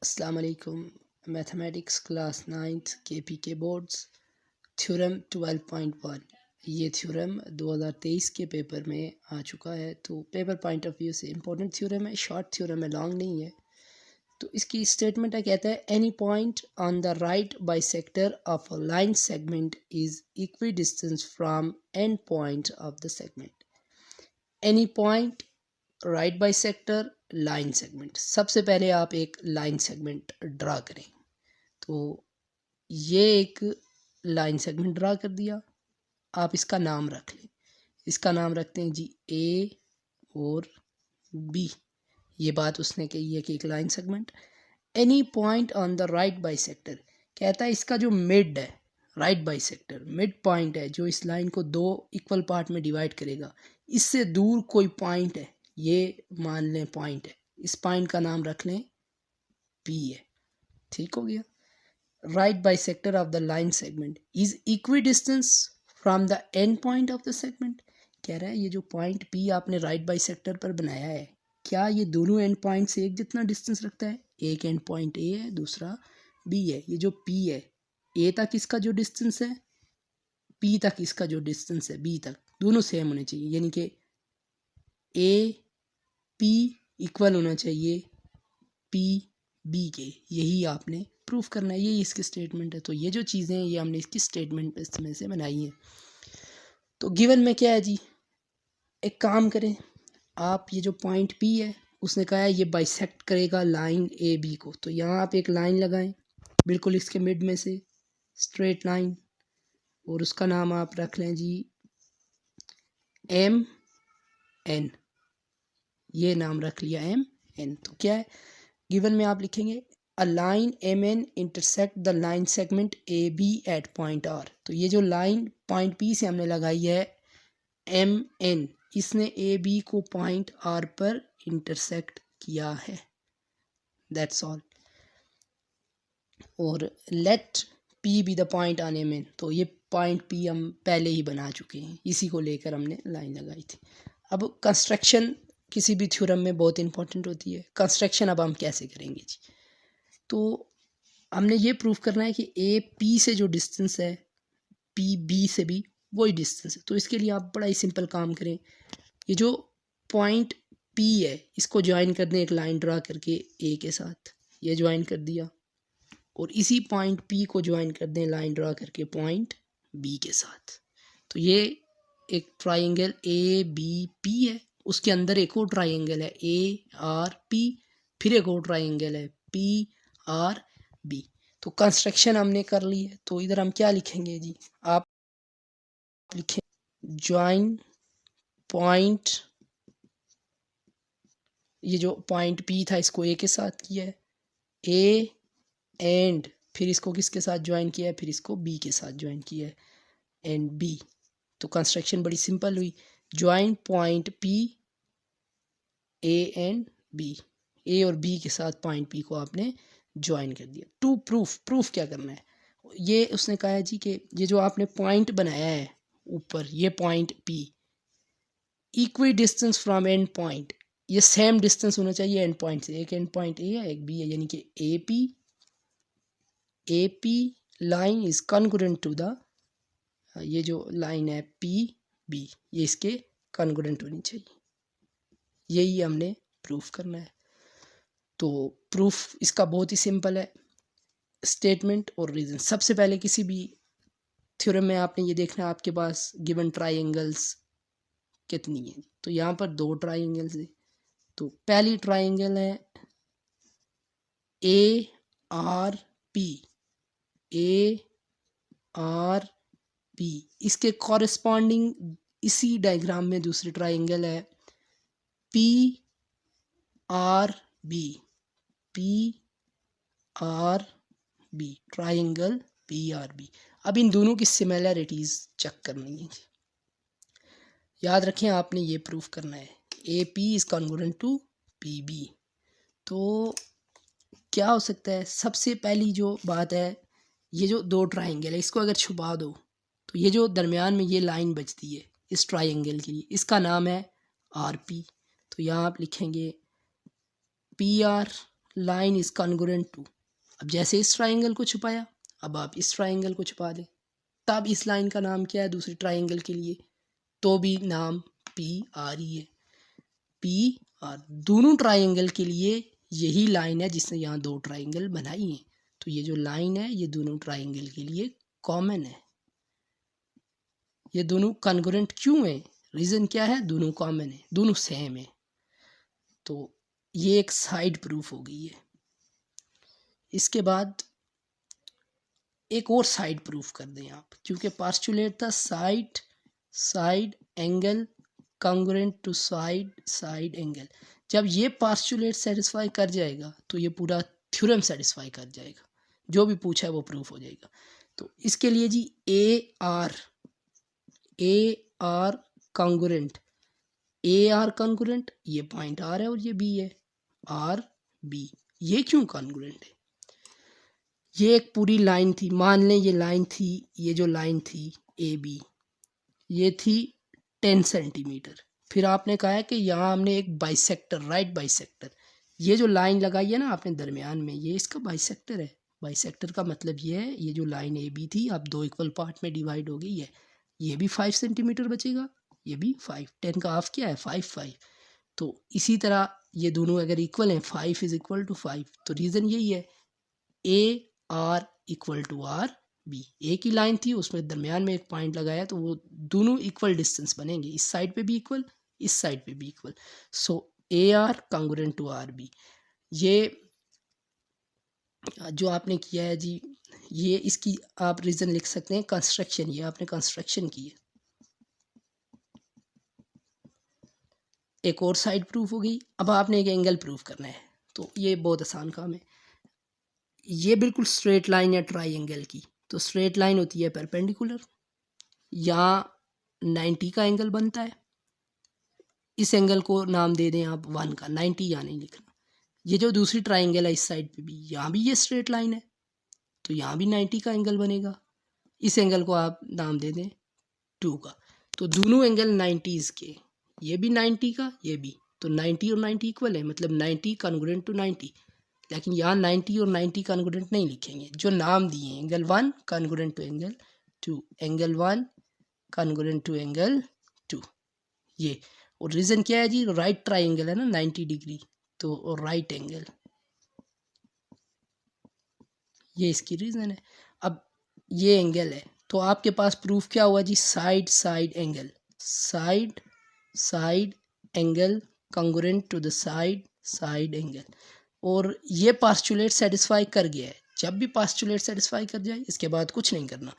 अस्सलाम वालेकुम। Mathematics class 9th KPK boards theorem 12.1। ये थ्योरम 2023 के पेपर में आ चुका है, तो पेपर पॉइंट ऑफ व्यू से इम्पोर्टेंट थ्योरम है, शॉर्ट थ्योरम है, लॉन्ग नहीं है। तो इसकी स्टेटमेंट है, कहता है any point on the right bisector of a line segment is equi distance from and point of the segment. Any point, right bisector, line segment. सबसे पहले आप एक लाइन सेगमेंट ड्रा करें। तो ये एक लाइन सेगमेंट ड्रा कर दिया। आप इसका नाम रख लें। इसका नाम रखते हैं जी ए और बी। ये बात उसने कही है कि एक line segment any point on the right bisector, कहता है इसका जो मिड है, राइट बाइसेक्टर मिड पॉइंट है जो इस लाइन को दो इक्वल पार्ट में डिवाइड करेगा, इससे दूर कोई पॉइंट है, ये मान लें पॉइंट है, इस पॉइंट का नाम रख लें पी है। ठीक हो गया। Right bisector of the line segment is equi distance from the end point of the segment. कह रहा है ये जो पॉइंट पी आपने राइट बाइसेक्टर पर बनाया है, क्या ये दोनों एंड पॉइंट से एक जितना डिस्टेंस रखता है? एक एंड पॉइंट ए है, दूसरा बी है। ये जो पी है, ए तक इसका जो डिस्टेंस है, पी तक इसका जो डिस्टेंस है बी तक, दोनों सेम होने चाहिए। यानी कि ए पी इक्वल होना चाहिए पी बी के। यही आपने प्रूफ करना है, यही इसकी स्टेटमेंट है। तो ये जो चीज़ें हैं ये हमने इसकी स्टेटमेंट इसमें से बनाई हैं। तो गिवन में क्या है जी, एक काम करें, आप ये जो पॉइंट पी है उसने कहा है ये बाइसेक्ट करेगा लाइन ए बी को। तो यहाँ आप एक लाइन लगाएं बिल्कुल इसके मिड में से, स्ट्रेट लाइन, और उसका नाम आप रख लें जी एम एन। ये नाम रख लिया एम एन। तो क्या है, गिवन में आप लिखेंगे a line M N intersect the line segment A B at point R. तो ये जो लाइन पॉइंट पी से हमने लगाई है एम एन, इसने ए बी को पॉइंट आर पर इंटरसेक्ट किया है। That's all. और let P be the point on M N. तो ये पॉइंट पी हम पहले ही बना चुके हैं, इसी को लेकर हमने लाइन लगाई थी। अब कंस्ट्रक्शन किसी भी थ्योरम में बहुत इंपॉर्टेंट होती है। कंस्ट्रक्शन अब हम कैसे करेंगे जी, तो हमने ये प्रूफ करना है कि ए पी से जो डिस्टेंस है, पी बी से भी वही डिस्टेंस है। तो इसके लिए आप बड़ा ही सिंपल काम करें, ये जो पॉइंट पी है इसको ज्वाइन कर दें एक लाइन ड्रा करके ए के साथ, ये ज्वाइन कर दिया, और इसी पॉइंट पी को ज्वाइन कर दें लाइन ड्रा करके पॉइंट बी के साथ। तो ये एक ट्राइंगल ए बी पी है, उसके अंदर एक और ट्राइंगल है ए आर पी, फिर एक और ट्राइंगल है पी आर बी। तो कंस्ट्रक्शन हमने कर ली है। तो इधर हम क्या लिखेंगे जी, आप लिखें ज्वाइन पॉइंट, ये जो पॉइंट पी था इसको ए के साथ किया है, ए एंड फिर इसको किसके साथ ज्वाइन किया है, फिर इसको बी के साथ ज्वाइन किया है, एंड बी। तो कंस्ट्रक्शन बड़ी सिंपल हुई, join point P A and B, A और बी के साथ पॉइंट पी को आपने ज्वाइन कर दिया। टू प्रूफ क्या करना है, ये उसने कहा है जी कि ये जो आपने पॉइंट बनाया है ऊपर, ये point P equi distance from and point, ये सेम डिस्टेंस होना चाहिए एंड पॉइंट से। एक एंड पॉइंट ए है, एक बी है, यानी कि A P line is congruent to the, ये जो लाइन है पी बी, ये इसके कॉन्ग्रुएंट होनी चाहिए। यही हमने प्रूफ करना है। तो प्रूफ इसका बहुत ही सिंपल है, स्टेटमेंट और रीज़न। सबसे पहले किसी भी थ्योरम में आपने ये देखना है आपके पास गिवन ट्राइंगल्स कितनी है। तो यहाँ पर दो ट्राइंगल्स है। तो पहली ट्राइंगल है A R P, A R P, इसके कॉरेस्पॉन्डिंग इसी डायग्राम में दूसरी ट्राइंगल है P R B, P R B, triangle P R B. अब इन दोनों की सिमिलैरिटीज़ चेक करनी है। याद रखें आपने ये प्रूफ करना है A P is congruent to P B. तो क्या हो सकता है, सबसे पहली जो बात है, ये जो दो ट्राइंगल है इसको अगर छुपा दो तो ये जो दरमियान में ये लाइन बचती है इस ट्राइंगल के लिए, इसका नाम है आर पी। तो यहाँ आप लिखेंगे P R line is congruent to. अब जैसे इस ट्राइंगल को छुपाया, अब आप इस ट्राइंगल को छुपा दें, तब इस लाइन का नाम क्या है दूसरी ट्राइंगल के लिए, तो भी नाम पी आर ही है। पी आर दोनों ट्राइंगल के लिए यही लाइन है जिसने यहाँ दो ट्राइंगल बनाई हैं। तो ये जो लाइन है ये दोनों ट्राइंगल के लिए कॉमन है। ये दोनों कॉन्ग्रुएंट क्यों है, रीज़न क्या है, दोनों कॉमन है, दोनों सेम है। तो ये एक साइड प्रूफ हो गई है। इसके बाद एक और साइड प्रूफ कर दें आप, क्योंकि पास्टुलेट था side side angle congruent to side side angle. जब ये पास्टुलेट सेटिस्फाई कर जाएगा तो ये पूरा थ्योरम सेटिस्फाई कर जाएगा, जो भी पूछा है वो प्रूफ हो जाएगा। तो इसके लिए जी A R congruent, A R congruent, ये पॉइंट आर है और ये बी है, आर बी, ये क्यों कॉन्ग्रुएंट है, ये एक पूरी लाइन थी, मान लें ये लाइन थी, ये जो लाइन थी ए बी ये थी 10 सेंटीमीटर। फिर आपने कहा है कि यहाँ हमने एक बाइसेक्टर, राइट बाइसेक्टर, ये जो लाइन लगाई है ना आपने दरमियान में, ये इसका बाइसेक्टर है। बाइसेक्टर का मतलब ये है, ये जो लाइन ए बी थी अब दो इक्वल पार्ट में डिवाइड हो गई है, ये भी 5 सेंटीमीटर बचेगा, ये भी 5, 10 का हाफ क्या है 5। तो इसी तरह ये दोनों अगर इक्वल हैं, 5 इज इक्वल टू 5, तो रीज़न यही है A R equal to R B. एक ही लाइन थी उसमें दरमियान में एक पॉइंट लगाया तो वो दोनों इक्वल डिस्टेंस बनेंगे, इस साइड पे भी इक्वल, इस साइड पे भी equal. So A R congruent to R B. ये जो आपने किया है जी, ये इसकी आप रीज़न लिख सकते हैं कंस्ट्रक्शन, ये आपने कंस्ट्रक्शन की है। एक और साइड प्रूफ हो गई। अब आपने एक एंगल प्रूफ करना है, तो ये बहुत आसान काम है। ये बिल्कुल स्ट्रेट लाइन है ट्राइंगल की, तो स्ट्रेट लाइन होती है परपेंडिकुलर, यहाँ 90 का एंगल बनता है, इस एंगल को नाम दे दें आप 1 का, 90 यहाँ नहीं लिखना। ये जो दूसरी ट्राइंगल है इस साइड पे भी, यहाँ भी ये स्ट्रेट लाइन है, तो यहाँ भी 90 का एंगल बनेगा, इस एंगल को आप नाम दे दें 2 का। तो दोनों एंगल 90 के, ये भी 90 का, ये भी, तो 90 और 90 इक्वल है, मतलब 90 कॉन्ग्रुएंट टू 90। लेकिन यहाँ 90 और 90 कॉन्ग्रुएंट नहीं लिखेंगे, जो नाम दिए हैं angle 1 congruent to angle 2, angle 1 congruent to angle 2, ये। और रीज़न क्या है जी, राइट ट्राइंगल है ना 90 डिग्री, तो राइट एंगल, ये इसकी रीज़न है। अब ये एंगल है, तो आपके पास प्रूफ क्या हुआ जी, side side angle, side side angle congruent to the side side angle. और ये पास्टुलेट सेटिस्फाई कर गया है। जब भी पास्टुलेट सेटिस्फाई कर जाए इसके बाद कुछ नहीं करना,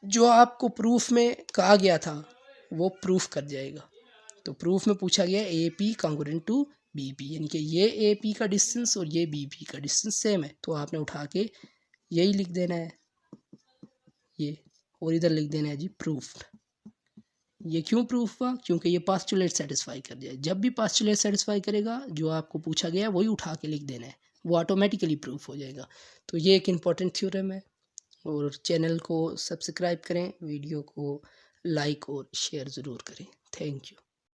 जो आपको प्रूफ में कहा गया था वो प्रूफ कर जाएगा। तो प्रूफ में पूछा गया A P congruent to B P, यानी कि ये ए पी का डिस्टेंस और ये बी पी का डिस्टेंस सेम है, तो आपने उठा के यही लिख देना है ये, और इधर लिख देना है जी प्रूफ। ये क्यों प्रूफ हुआ, क्योंकि ये पास्टुलेट सेटिस्फाई कर जाए। जब भी पास्टुलेट सेटिस्फाई करेगा जो आपको पूछा गया वही उठा के लिख देना है, वो ऑटोमेटिकली प्रूफ हो जाएगा। तो ये एक इम्पॉर्टेंट थ्योरम है। और चैनल को सब्सक्राइब करें, वीडियो को लाइक और शेयर ज़रूर करें। Thank you.